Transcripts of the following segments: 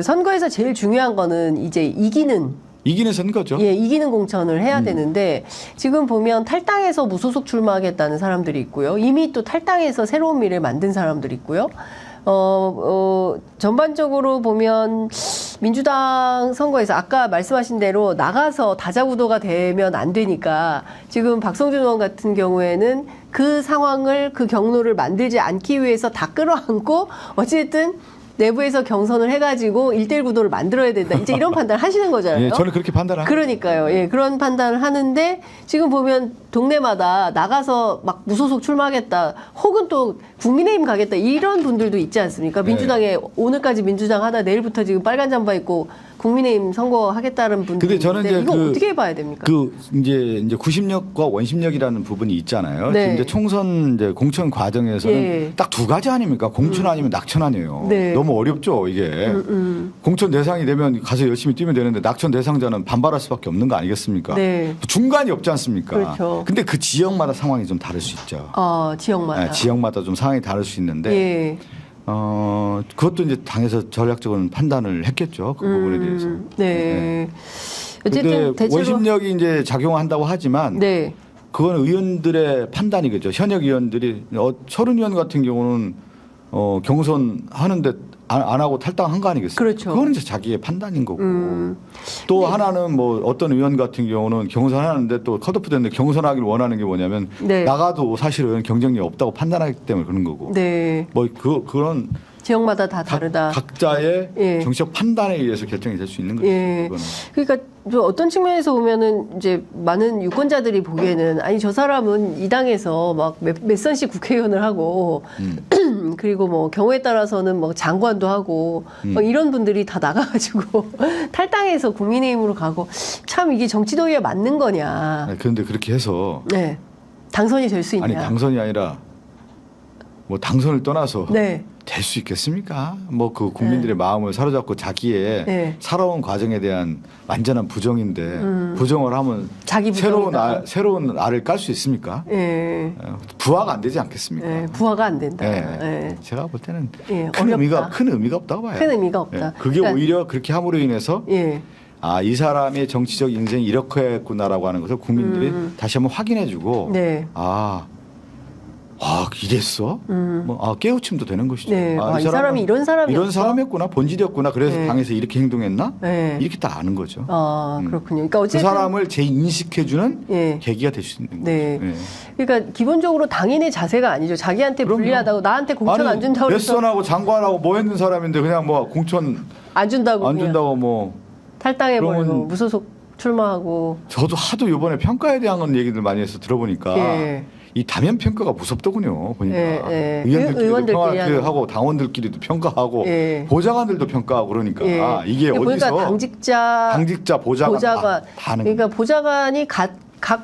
그 선거에서 제일 중요한 거는 이제 이기는 선거죠. 예, 이기는 공천을 해야 되는데 지금 보면 탈당해서 무소속 출마하겠다는 사람들이 있고요. 이미 또 탈당해서 새로운 미래를 만든 사람들이 있고요. 전반적으로 보면 민주당 선거에서 아까 말씀하신 대로 나가서 다자구도가 되면 안 되니까 지금 박성준 의원 같은 경우에는 그 상황을 그 경로를 만들지 않기 위해서 다 끌어안고 어쨌든 내부에서 경선을 해가지고 1대1 구도를 만들어야 된다. 이제 이런 판단을 하시는 거잖아요. 예, 저는 그렇게 판단을 그러니까요. 예, 그런 판단을 하는데 지금 보면 동네마다 나가서 막 무소속 출마하겠다. 혹은 또 국민의힘 가겠다. 이런 분들도 있지 않습니까? 민주당에 오늘까지 민주당 하다 내일부터 지금 빨간 잠바 입고 국민의힘 선거하겠다는 분들. 근데 저는 이제 이거 어떻게 봐야 됩니까? 이제 구심력과 원심력이라는 부분이 있잖아요. 네. 지금 이제 총선 이제 공천 과정에서는 예. 딱 두 가지 아닙니까? 공천 아니면 낙천 아니에요. 네. 너무 어렵죠, 이게. 공천 대상이 되면 가서 열심히 뛰면 되는데 낙천 대상자는 반발할 수밖에 없는 거 아니겠습니까? 네. 중간이 없지 않습니까? 그렇죠. 근데 그 지역마다 상황이 좀 다를 수 있죠. 지역마다. 네, 지역마다 좀 상황이 다를 수 있는데 예. 그것도 이제 당에서 전략적으로 판단을 했겠죠. 그 부분에 대해서. 네. 근데 어쨌든 대체로 원심력이 이제 작용한다고 하지만 네. 그건 의원들의 판단이겠죠. 현역 의원들이 서른 의원 같은 경우는 경선하는데 안 하고 탈당한 거 아니겠어요? 그렇죠. 그거는 이제 자기의 판단인 거고. 또 하나는 뭐 어떤 의원 같은 경우는 경선하는데 또 컷오프 됐는데 경선하기를 원하는 게 뭐냐면 네. 나가도 사실은 경쟁력이 없다고 판단하기 때문에 그런 거고. 네. 뭐 그런 지역마다 다 다르다. 각자의 예. 정치적 판단에 의해서 결정이 될 수 있는 거죠. 예. 그거는. 그러니까 좀 어떤 측면에서 보면은 이제 많은 유권자들이 보기에는 아니 저 사람은 이 당에서 막 몇 선씩 국회의원을 하고 그리고 뭐 경우에 따라서는 뭐 장관도 하고 막 이런 분들이 다 나가가지고 탈당해서 국민의힘으로 가고 참 이게 정치 도의에 맞는 거냐. 아니, 그런데 그렇게 해서 네. 당선이 될 수 있냐. 아니 당선이 아니라 뭐 당선을 떠나서 네. 될 수 있겠습니까? 뭐 그 국민들의 마음을 사로잡고 자기의 네. 살아온 과정에 대한 완전한 부정인데 부정을 하면 자기 부정이다. 새로운 알을 깔 수 있습니까? 예. 부화가 안 되지 않겠습니까? 예. 부화가 안 된다. 예. 예. 제가 볼 때는 예, 큰 어렵다. 의미가 없다고 봐요. 큰 의미가 없다. 예. 그게 그러니까- 오히려 그렇게 함으로 인해서 예. 이 사람의 정치적 인생이 이렇게 했구나라고 하는 것을 국민들이 다시 한번 확인해주고 네. 이랬어? 깨우침도 되는 것이죠. 네. 이 사람이 사람은 이런 사람이었어? 이런 사람이었구나, 본질이었구나. 그래서 네. 당에서 이렇게 행동했나? 네. 이렇게 다 아는 거죠. 그렇군요. 그러니까 그 어쨌든 사람을 재인식해주는 예. 계기가 될 수 있는 거죠. 네. 네. 그러니까 기본적으로 당인의 자세가 아니죠. 자기한테 그럼요. 불리하다고 나한테 공천 안 준다고 그래서 몇선하고 장관하고 뭐 했는 사람인데 그냥 뭐 공천 안 준다고 안 그냥 준다고 뭐 탈당해버리고 그러면- 무소속 출마하고 저도 하도 이번에 평가에 대한 얘기들 많이 해서 들어보니까 예. 이 다면 평가가 무섭더군요. 보니까 예. 의원들끼리도 의원들끼리 하는 평가하고 당원들끼리도 평가하고 예. 보좌관들도 평가하고 그러니까 예. 이게 보니까 어디서 당직자 보좌관 다 하는 그러니까 보좌관이 각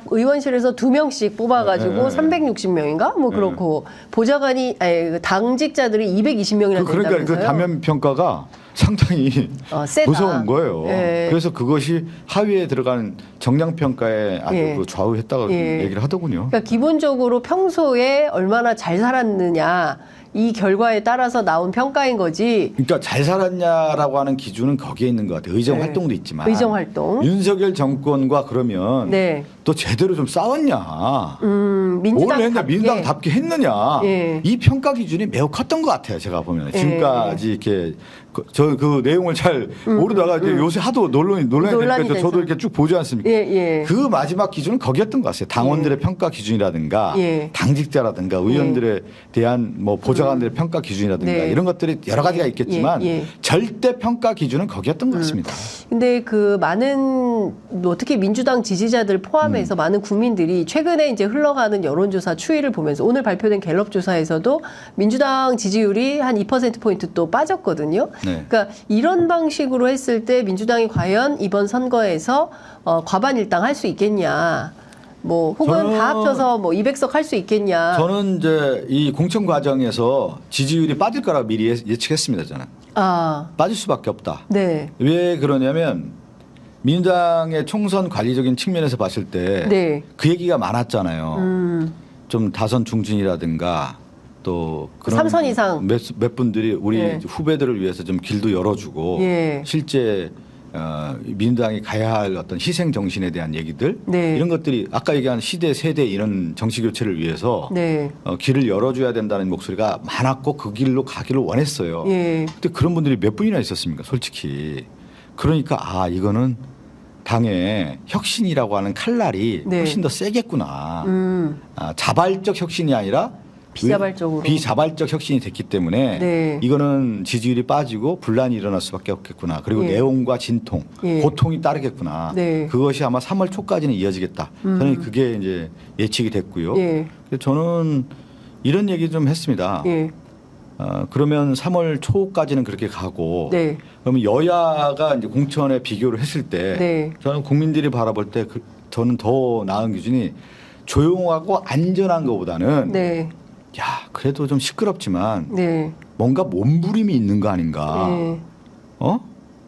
의원실에서 2명씩 뽑아가지고 네. 360명인가 뭐 그렇고 보좌관이 당직자들이 220명이나 그러니까 된다면서요. 그 다면 평가가 상당히 세다. 무서운 거예요. 예. 그래서 그것이 하위에 들어가는 정량 평가에 아주 예. 그 좌우했다고 예. 얘기를 하더군요. 그러니까 기본적으로 평소에 얼마나 잘 살았느냐 이 결과에 따라서 나온 평가인 거지. 그러니까 잘 살았냐라고 하는 기준은 거기에 있는 것 같아요. 의정 네. 활동도 있지만. 의정 활동. 윤석열 정권과 그러면 네. 또 제대로 좀 싸웠냐. 뭘 민주당 했냐. 민주당답게 했느냐. 예. 이 평가 기준이 매우 컸던 것 같아요. 제가 보면. 지금까지 이렇게 그 내용을 잘 모르다가 이제 요새 하도 논란이 되니까 돼서. 저도 이렇게 쭉 보지 않습니까? 예. 그 마지막 기준은 거기였던 것 같아요. 당원들의 평가 기준이라든가 예. 당직자라든가 의원들에 대한 뭐 보좌관들의 평가 기준이라든가 네. 이런 것들이 여러 가지가 있겠지만 예. 절대 평가 기준은 거기였던 것 같습니다. 근데 그 많은 뭐 특히 민주당 지지자들 포함해서 많은 국민들이 최근에 이제 흘러가는 여론조사 추이를 보면서 오늘 발표된 갤럽 조사에서도 민주당 지지율이 한 2%포인트 또 빠졌거든요. 네. 그러니까 이런 방식으로 했을 때 민주당이 과연 이번 선거에서 과반일당 할 수 있겠냐. 뭐 혹은 저는- 다 합쳐서 뭐 200석 할 수 있겠냐. 저는 이제 이 공천 과정에서 지지율이 빠질 거라고 미리 예측했습니다. 저는 빠질 수밖에 없다. 네. 왜 그러냐면 민주당의 총선 관리적인 측면에서 봤을 때 그 네. 얘기가 많았잖아요. 좀 다선 중진이라든가 또 삼선 이상. 몇 분들이 우리 예. 후배들을 위해서 좀 길도 열어주고 예. 실제 민주당이 가야 할 어떤 희생 정신에 대한 얘기들 네. 이런 것들이 아까 얘기한 시대 세대 이런 정치 교체를 위해서 네. 길을 열어줘야 된다는 목소리가 많았고 그 길로 가기를 원했어요. 예. 근데 그런 분들이 몇 분이나 있었습니까, 솔직히. 그러니까 이거는 당의 혁신이라고 하는 칼날이 네. 훨씬 더 세겠구나. 음. 자발적 혁신이 아니라 비자발적으로. 비자발적 혁신이 됐기 때문에 네. 이거는 지지율이 빠지고 분란이 일어날 수밖에 없겠구나. 그리고 예. 내용과 진통, 예. 고통이 따르겠구나. 네. 그것이 아마 3월 초까지는 이어지겠다. 저는 그게 이제 예측이 됐고요. 예. 그래서 저는 이런 얘기 좀 했습니다. 예. 그러면 3월 초까지는 그렇게 가고 네. 그러면 여야가 이제 공천에 비교를 했을 때 네. 저는 국민들이 바라볼 때 저는 더 나은 기준이 조용하고 안전한 것보다는 네. 야 그래도 좀 시끄럽지만 네. 뭔가 몸부림이 있는 거 아닌가. 네.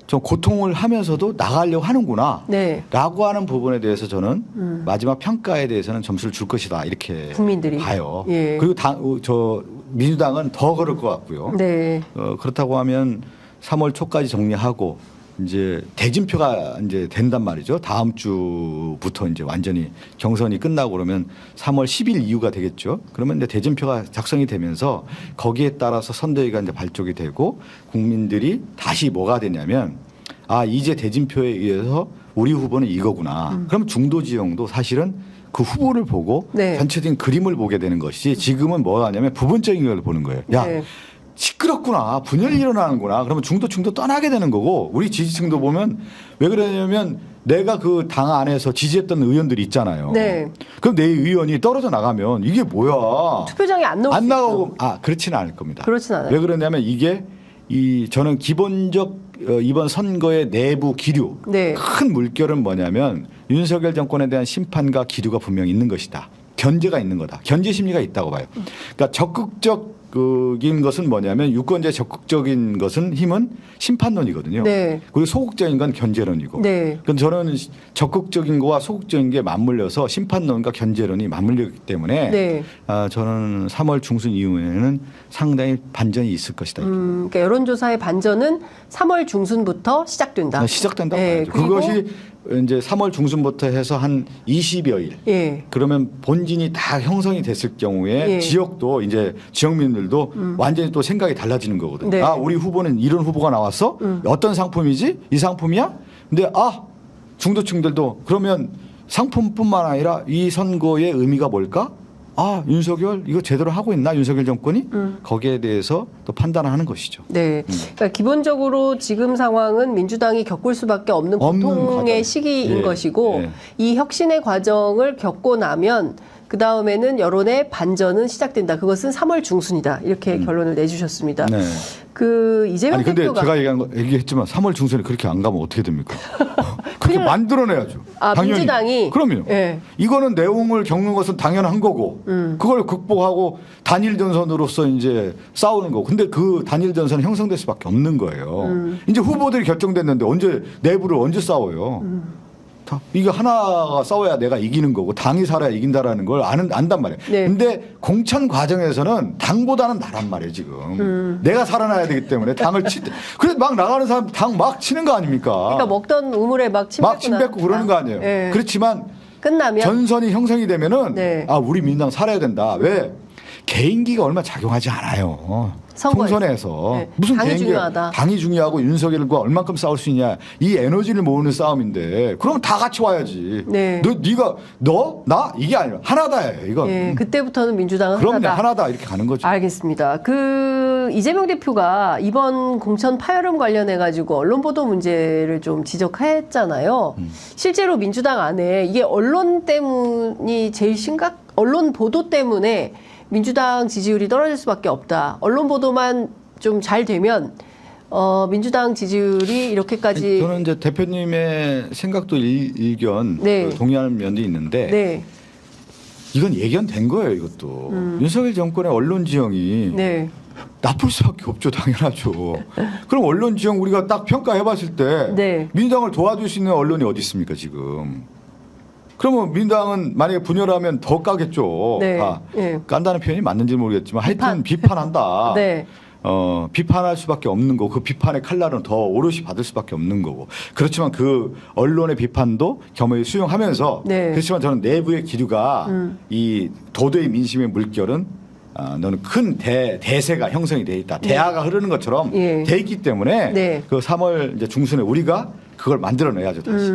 좀 고통을 하면서도 나가려고 하는구나. 네. 라고 하는 부분에 대해서 저는 마지막 평가에 대해서는 점수를 줄 것이다. 이렇게 국민들이. 봐요. 예. 그리고 저 민주당은 더 그럴 것 같고요. 네. 그렇다고 하면 3월 초까지 정리하고 이제 대진표가 이제 된단 말이죠. 다음 주부터 이제 완전히 경선이 끝나고 그러면 3월 10일 이후가 되겠죠. 그러면 이제 대진표가 작성이 되면서 거기에 따라서 선대위가 이제 발족이 되고 국민들이 다시 뭐가 되냐면 이제 대진표에 의해서 우리 후보는 이거구나. 그럼 중도 지형도 사실은 그 후보를 보고 네. 전체적인 그림을 보게 되는 것이 지금은 뭐 하냐면 부분적인 걸 보는 거예요. 야. 네. 시끄럽구나. 분열이 일어나는구나. 그러면 중도 떠나게 되는 거고 우리 지지층도 보면 왜 그러냐면 내가 그 당 안에서 지지했던 의원들이 있잖아요. 네. 그럼 내 의원이 떨어져 나가면 이게 뭐야. 투표장에 안 나올 수 안 있죠. 나가고 그렇지는 않을 겁니다. 그렇진 않아요. 왜 그러냐면 이게 저는 기본적 이번 선거의 내부 기류 네. 큰 물결은 뭐냐면 윤석열 정권에 대한 심판과 기류가 분명히 있는 것이다. 견제가 있는 거다. 견제 심리가 있다고 봐요. 그러니까 적극적인 것은 뭐냐면 유권자의 적극적인 것은 힘은 심판론이거든요. 네. 그리고 소극적인 건 견제론이고. 네. 그럼 저는 적극적인 거와 소극적인 게 맞물려서 심판론과 견제론이 맞물렸기 때문에 네. 저는 3월 중순 이후에는 상당히 반전이 있을 것이다. 그러니까 여론조사의 반전은 3월 중순부터 시작된다. 시작된다고 네, 봐야죠. 그리고 그것이 이제 3월 중순부터 해서 한 20여일. 예. 그러면 본진이 다 형성이 됐을 경우에 예. 지역도 이제 지역민들도 완전히 또 생각이 달라지는 거거든요. 네. 우리 후보는 이런 후보가 나왔어? 어떤 상품이지? 이 상품이야? 근데 중도층들도 그러면 상품뿐만 아니라 이 선거의 의미가 뭘까? 윤석열 이거 제대로 하고 있나 윤석열 정권이 거기에 대해서 또 판단을 하는 것이죠. 네. 그러니까 기본적으로 지금 상황은 민주당이 겪을 수밖에 없는 고통의 과정. 시기인 예. 것이고 예. 이 혁신의 과정을 겪고 나면 그 다음에는 여론의 반전은 시작된다. 그것은 3월 중순이다. 이렇게 결론을 내주셨습니다. 네. 이재명 근데 대표가 제가 얘기했지만 3월 중순에 그렇게 안 가면 어떻게 됩니까? 그렇게 만들어내야죠. 당연히. 민주당이 그럼요. 예. 이거는 내용을 겪는 것은 당연한 거고 그걸 극복하고 단일 전선으로서 이제 싸우는 거고. 근데 그 단일 전선은 형성될 수밖에 없는 거예요. 이제 후보들이 결정됐는데 내부를 언제 싸워요? 이거 하나가 싸워야 내가 이기는 거고 당이 살아야 이긴다라는 걸 안단 말이에요. 네. 근데 공천 과정에서는 당보다는 나란 말이에요 지금. 내가 살아나야 되기 때문에 당을 그래서 막 나가는 사람 당 막 치는 거 아닙니까? 그러니까 먹던 우물에 막 침 뱉고 그러는 거 아니에요. 예. 그렇지만 끝나면 전선이 형성이 되면은 네. 우리 민당 살아야 된다. 왜? 개인기가 얼마 작용하지 않아요. 선거에서. 총선에서 네. 무슨 당이 개인기가 중요하다. 당이 중요하고 윤석열과 얼만큼 싸울 수 있냐 이 에너지를 모으는 싸움인데 그럼 다 같이 와야지. 네. 나 이게 아니라 하나다 이건. 예, 그때부터는 민주당은 그럼요 하나다. 하나다 이렇게 가는 거죠. 알겠습니다. 이재명 대표가 이번 공천 파열음 관련해 가지고 언론 보도 문제를 좀 지적했잖아요. 실제로 민주당 안에 이게 언론 때문이 제일 언론 보도 때문에 민주당 지지율이 떨어질 수밖에 없다. 언론 보도만 좀 잘 되면 민주당 지지율이 이렇게까지 저는 이제 대표님의 생각도 일견 네. 동의하는 면도 있는데 네. 이건 예견된 거예요 이것도. 윤석열 정권의 언론 지형이 네. 나쁠 수밖에 없죠. 당연하죠. 그럼 언론 지형 우리가 딱 평가해봤을 때 네. 민주당을 도와줄 수 있는 언론이 어디 있습니까 지금. 그러면 민주당은 만약에 분열하면 더 까겠죠. 네. 아, 예. 깐다는 표현이 맞는지 모르겠지만 하여튼 비판한다. 네. 비판할 수밖에 없는 거고 그 비판의 칼날은 더 오롯이 받을 수밖에 없는 거고 그렇지만 그 언론의 비판도 겸허히 수용하면서 네. 그렇지만 저는 내부의 기류가 이 도도의 민심의 물결은 너는 큰 대세가 형성이 돼 있다. 대화가 흐르는 것처럼 예. 돼 있기 때문에 네. 그 3월 이제 중순에 우리가 그걸 만들어내야죠 다시.